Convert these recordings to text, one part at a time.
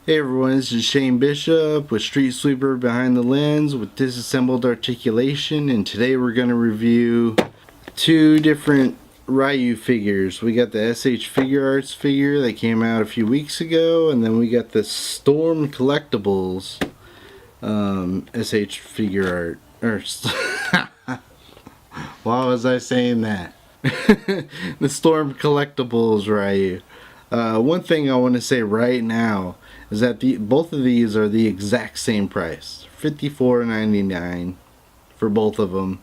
Hey everyone, this is Shane Bishop with Street Sweeper Behind the Lens with Disassembled Articulation, and today we're going to review two different Ryu figures. We got the SH Figuarts figure that came out a few weeks ago, and then we got the Storm Collectibles SH Figure Art. Why was I saying that? The Storm Collectibles Ryu. One thing I want to say right now is that both of these are the exact same price, $54.99 for both of them.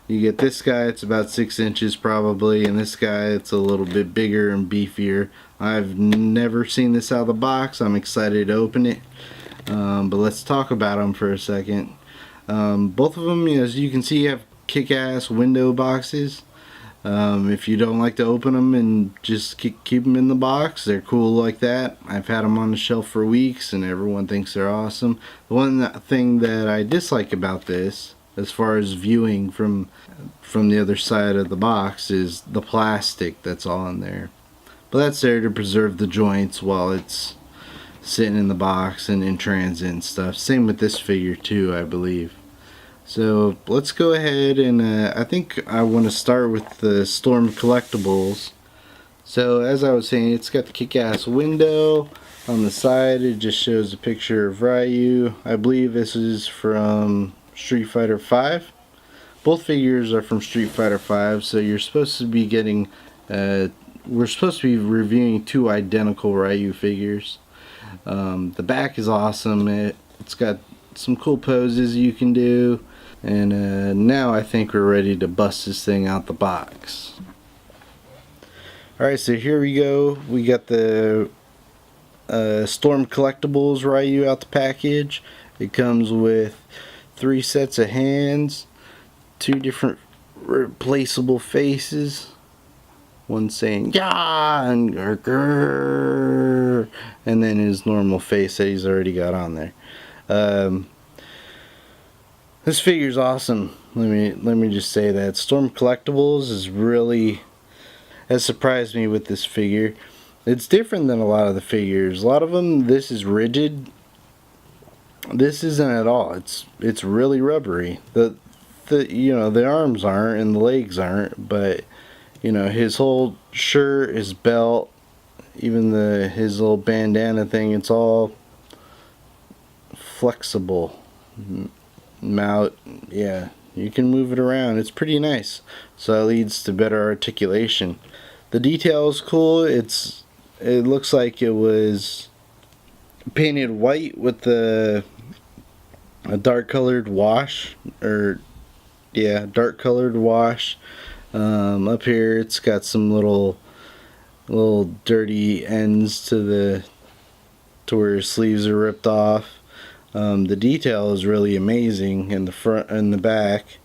You get this guy, it's about 6 inches probably, and this guy, it's a little bit bigger and beefier. I've never seen this out of the box. I'm excited to open it, but let's talk about them for a second. Both of them, as you can see, have kick-ass window boxes. If you don't like to open them and just keep them in the box, they're cool like that. I've had them on the shelf for weeks and everyone thinks they're awesome. The one thing that I dislike about this, as far as viewing from the other side of the box, is the plastic that's all in there. But that's there to preserve the joints while it's sitting in the box and in transit and stuff. Same with this figure too, I believe. So let's go ahead and I think I want to start with the Storm Collectibles. So as I was saying, it's got the kick-ass window. On the side it just shows a picture of Ryu. I believe this is from Street Fighter V. Both figures are from Street Fighter V, so you're supposed to be getting we're supposed to be reviewing two identical Ryu figures. The back is awesome. It's got some cool poses you can do. And now I think we're ready to bust this thing out the box. Alright, so here we go. We got the Storm Collectibles Ryu out the package. It comes with 3 sets of hands, 2 different replaceable faces. One saying "Yeah" and "Grr," and then his normal face that he's already got on there. This figure's awesome. Let me just say that Storm Collectibles has surprised me with this figure. It's different than a lot of the figures. A lot of them, this is rigid. This isn't at all. It's really rubbery. The arms aren't and the legs aren't, but his whole shirt, his belt, even his little bandana thing, it's all flexible. Yeah, you can move it around. It's pretty nice, so that leads to better articulation. The detail is cool. It looks like it was painted white with a dark colored wash, dark colored wash. Up here it's got some little dirty ends to where his sleeves are ripped off. The detail is really amazing in the front and the back.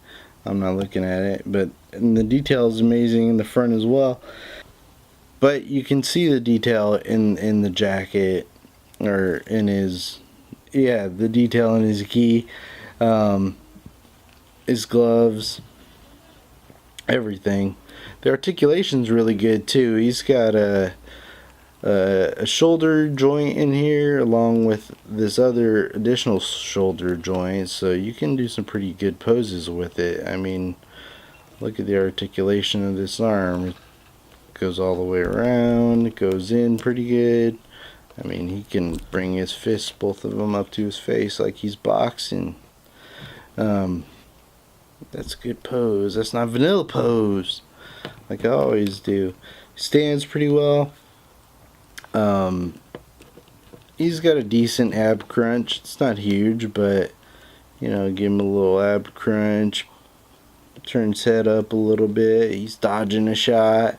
I'm not looking at it, but the detail is amazing in the front as well. But you can see the detail in the jacket, or in the detail in his gi, his gloves, everything. The articulation's really good too. He's got a shoulder joint in here along with this other additional shoulder joint, so you can do some pretty good poses with it. I mean, look at the articulation of this arm. It goes all the way around, it goes in pretty good. I mean, he can bring his fists, both of them, up to his face like he's boxing. That's a good pose. That's not vanilla pose like I always do. Stands pretty well. He's got a decent ab crunch. It's not huge, but give him a little ab crunch. Turn his head up a little bit. He's dodging a shot.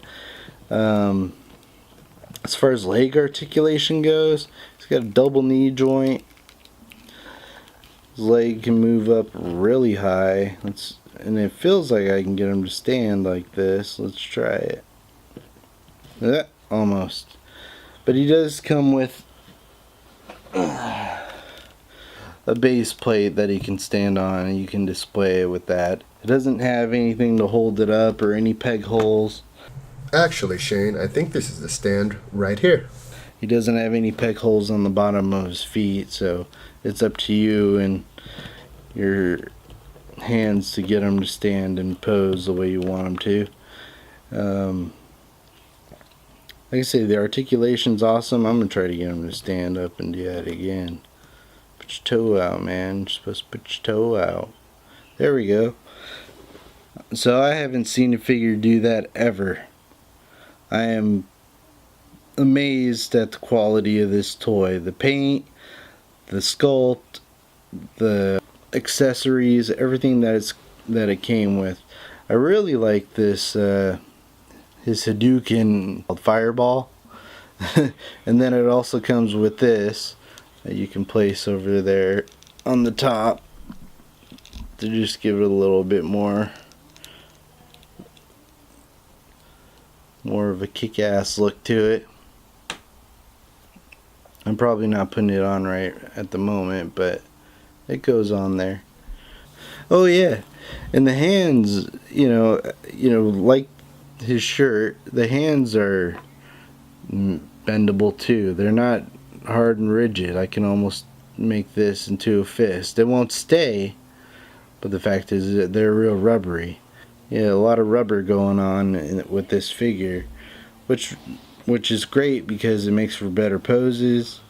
As far as leg articulation goes, he's got a double knee joint. His leg can move up really high. And it feels like I can get him to stand like this. Let's try it. Almost. But he does come with a base plate that he can stand on, and you can display it with that. It doesn't have anything to hold it up or any peg holes. Actually, Shane, I think this is the stand right here. He doesn't have any peg holes on the bottom of his feet, so it's up to you and your hands to get him to stand and pose the way you want him to. Like I say, the articulation's awesome. I'm gonna try to get him to stand up and do that again. Put your toe out, man. You're supposed to put your toe out. There we go. So I haven't seen a figure do that ever. I am amazed at the quality of this toy. The paint, the sculpt, the accessories, everything that it came with. I really like this his Hadouken fireball. And then it also comes with this that you can place over there on the top to just give it a little bit more of a kick-ass look to it. I'm probably not putting it on right at the moment, but it goes on there. Oh yeah, and the hands, you know, like his shirt, the hands are bendable too. They're not hard and rigid. I can almost make this into a fist. It won't stay, but the fact is that they're real rubbery. Yeah, a lot of rubber going on with this figure, which is great because it makes for better poses.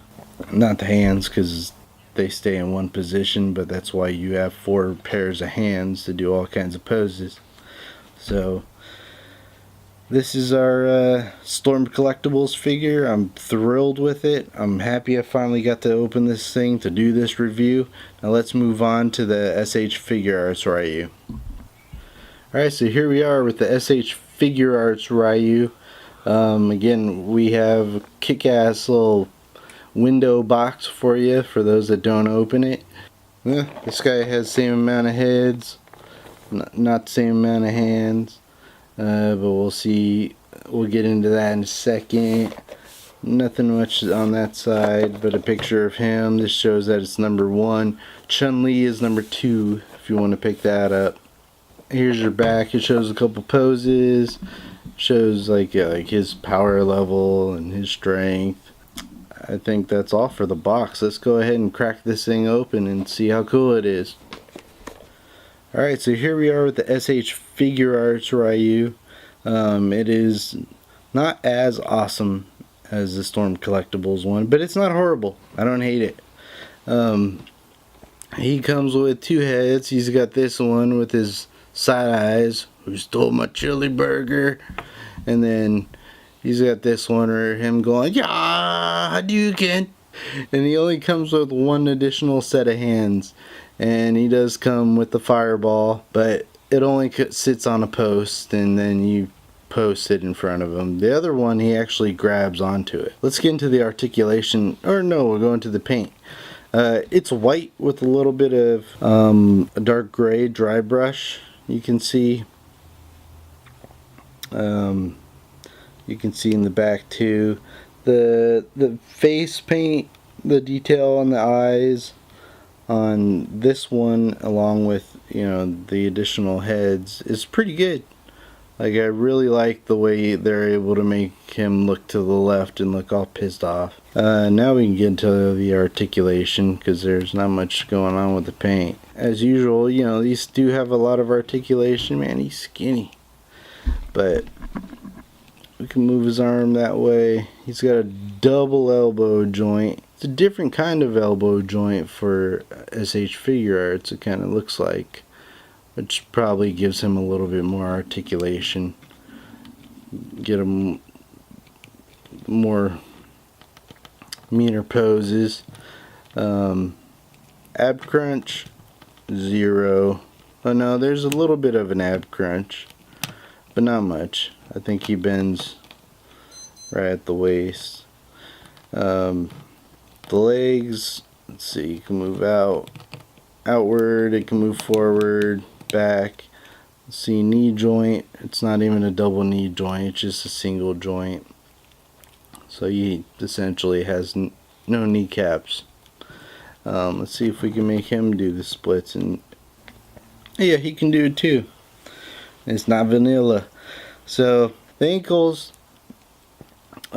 Not the hands, because they stay in one position, but that's why you have 4 pairs of hands to do all kinds of poses. So this is our Storm Collectibles figure. I'm thrilled with it. I'm happy I finally got to open this thing to do this review. Now let's move on to the SH Figuarts Ryu. Alright, so here we are with the SH Figuarts Ryu. Again, we have a kick-ass little window box for you for those that don't open it. This guy has the same amount of heads, not the same amount of hands, but we'll see. We'll get into that in a second. Nothing much on that side but a picture of him. This shows that it's number 1. Chun-Li is number 2 if you want to pick that up. Here's your back. It shows a couple poses, shows like his power level and his strength. I think that's all for the box. Let's go ahead and crack this thing open and see how cool it is. Alright, so here we are with the SH Figuarts Ryu. It is not as awesome as the Storm Collectibles one, but it's not horrible. I don't hate it. He comes with 2 heads. He's got this one with his side eyes, who stole my chili burger, and then he's got this one where him going, yeah, Hadouken, and he only comes with 1 additional set of hands, and he does come with the fireball, but it only sits on a post, and then you post it in front of him. The other one, he actually grabs onto it. Let's get into the articulation, or no, we'll go into the paint. It's white with a little bit of a dark gray dry brush. You can see in the back too. The face paint, the detail on the eyes on this one, along with the additional heads, is pretty good. Like, I really like the way they're able to make him look to the left and look all pissed off. Now we can get into the articulation, because there's not much going on with the paint. As usual, these do have a lot of articulation. Man, he's skinny. But we can move his arm that way. He's got a double elbow joint. It's a different kind of elbow joint for SH Figuarts, it kind of looks like, which probably gives him a little bit more articulation. Get him more meaner poses. Ab crunch, 0. Oh no, there's a little bit of an ab crunch, but not much. I think he bends right at the waist. The legs, let's see, you can move outward, it can move forward, back. Let's see, knee joint, it's not even a double knee joint, it's just a single joint. So he essentially has no kneecaps. Let's see if we can make him do the splits, and yeah, he can do it too. It's not vanilla. So the ankles,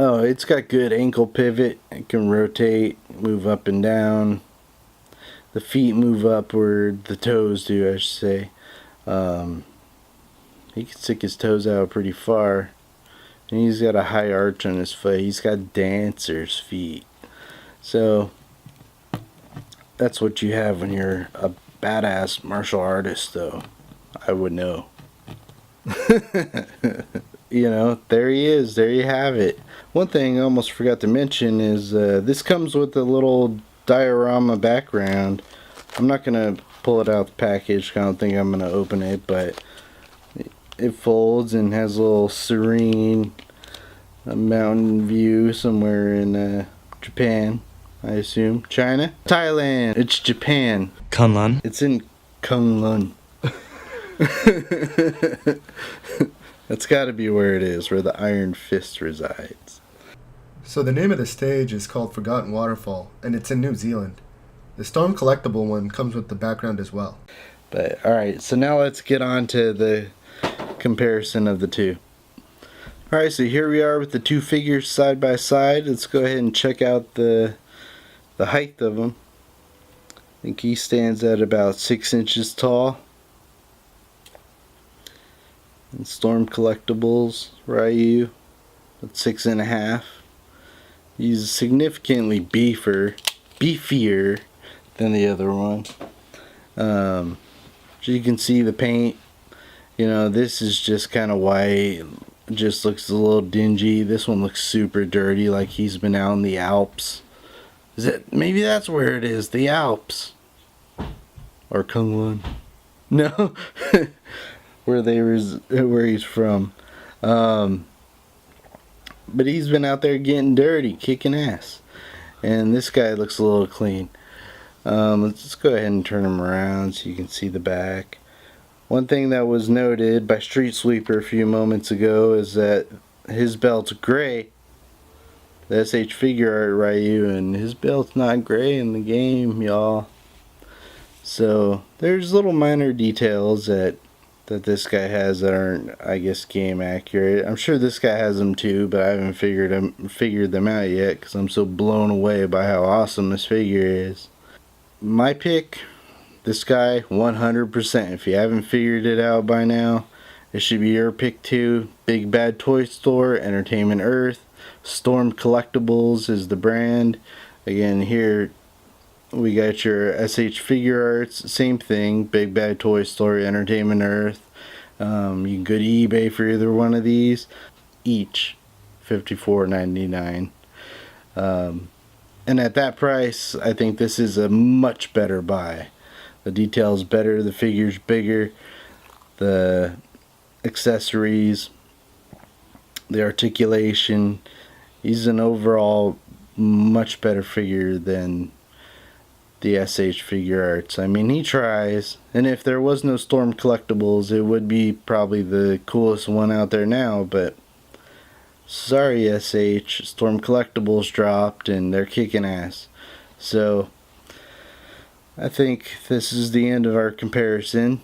Oh, it's got good ankle pivot. It can rotate, move up and down. The feet move upward. The toes do, I should say. He can stick his toes out pretty far. And he's got a high arch on his foot. He's got dancer's feet. So that's what you have when you're a badass martial artist, though. I would know. You know, there he is. There you have it. One thing I almost forgot to mention is this comes with a little diorama background. I'm not going to pull it out the package. I don't think I'm going to open it, but it folds and has a little serene mountain view somewhere in Japan, I assume. China? Thailand. It's Japan. Kunlun. It's in Kunlun. That's got to be where it is, where the Iron Fist resides. So the name of the stage is called Forgotten Waterfall, and it's in New Zealand. The Storm Collectible one comes with the background as well. But alright, so now let's get on to the comparison of the two. Alright, so here we are with the two figures side by side. Let's go ahead and check out the height of them. I think he stands at about 6 inches tall. And Storm Collectibles, Ryu, at 6.5. He's significantly beefier than the other one. So you can see the paint. You know, this is just kind of white. It just looks a little dingy. This one looks super dirty, like he's been out in the Alps. Is it? Maybe that's where it is, the Alps. Or Kunlun. No. where he's from. But he's been out there getting dirty, kicking ass. And this guy looks a little clean. Let's just go ahead and turn him around so you can see the back. One thing that was noted by Street Sweeper a few moments ago is that his belt's gray. The SH Figuart Ryu, and his belt's not gray in the game, y'all. So there's little minor details that this guy has that aren't, I guess, game accurate. I'm sure this guy has them too, but I haven't figured them out yet because I'm so blown away by how awesome this figure is. My pick, this guy, 100%. If you haven't figured it out by now, it should be your pick too. Big Bad Toy Store, Entertainment Earth, Storm Collectibles is the brand. Again, here we got your SH Figuarts, same thing, Big Bad Toy Store, Entertainment Earth. You can go to eBay for either one of these, each $54.99. And at that price, I think this is a much better buy. The detail's better, the figure's bigger, the accessories, the articulation. He's an overall much better figure than the SH Figuarts. I mean, he tries, and if there was no Storm Collectibles, it would be probably the coolest one out there now, but sorry SH, Storm Collectibles dropped and they're kicking ass. So I think this is the end of our comparison,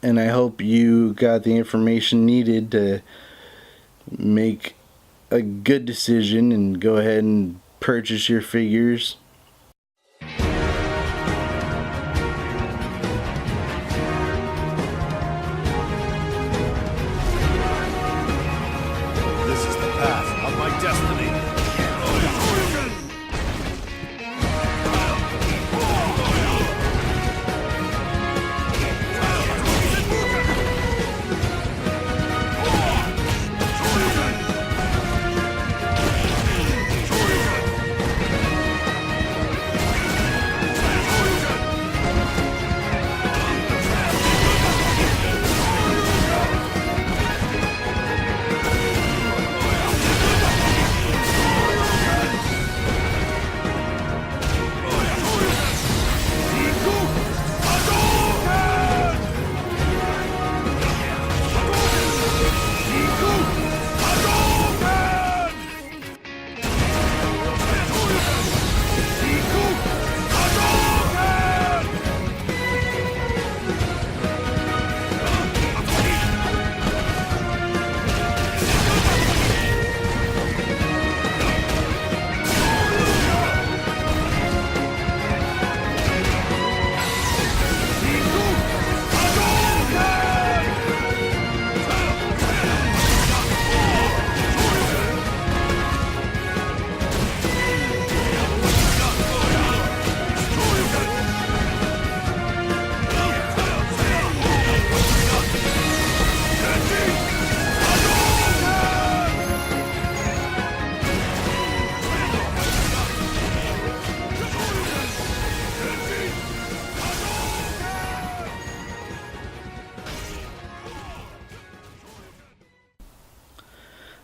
and I hope you got the information needed to make a good decision and go ahead and purchase your figures. This is the path of my destiny.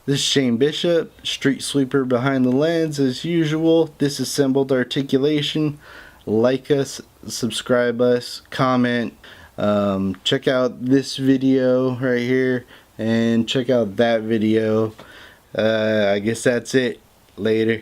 This is Shane Bishop, street sweeper behind the lens as usual. Disassembled articulation. Like us, subscribe us, comment. Check out this video right here and check out that video. I guess that's it. Later.